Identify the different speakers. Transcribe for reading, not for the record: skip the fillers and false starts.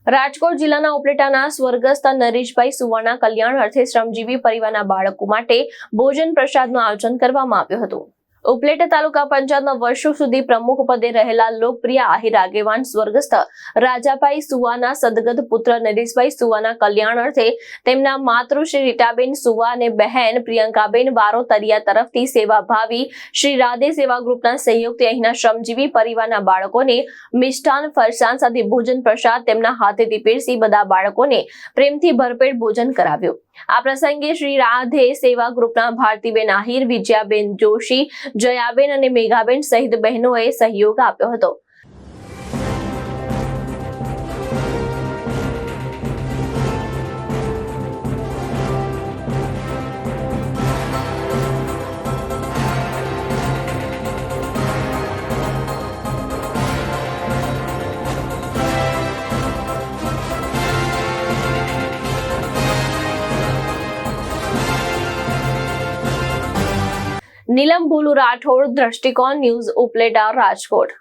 Speaker 1: રાજકોટ જિલ્લાના ઉપલેટાના સ્વર્ગસ્થ નરેશભાઈ સુવાના કલ્યાણ અર્થે શ્રમજીવી પરિવારના બાળકો માટે ભોજન પ્રસાદનું આયોજન કરવામાં આવ્યું હતું। ઉપલેટા તાલુકા પંચાયતના વર્ષો સુધી પ્રમુખ પદે રહેલા લોકપ્રિય આહિર આગેવાન સ્વર્ગસ્થ રાજાભાઈ સુવાના સદગત પુત્ર નરેશભાઈ સુવાના કલ્યાણ અર્થે તેમના માતૃશ્રી રીટાબેન સુવા અને બહેન પ્રિયંકાબેન વારોતરિયા તરફથી સેવાભાવી શ્રી રાધે સેવા ગ્રુપના સહયોગથી અહીંના શ્રમજીવી પરિવારના બાળકોને મિષ્ટાન ફરસાણ સાથે ભોજન પ્રસાદ તેમના હાથેથી પીરસી બધા બાળકોને પ્રેમથી ભરપેટ ભોજન કરાવ્યું। આ પ્રસંગે શ્રી રાધે સેવા ગ્રુપના ભારતીબેન આહિર, વિજયાબેન જોશી, જયાબેન અને મેઘાબેન સહિત બહેનોએ સહયોગ આપ્યો હતો। નીલમ ભોલુ રાઠોડ, દ્રષ્ટિકોણ ન્યૂઝ, ઉપલેટા, રાજકોટ।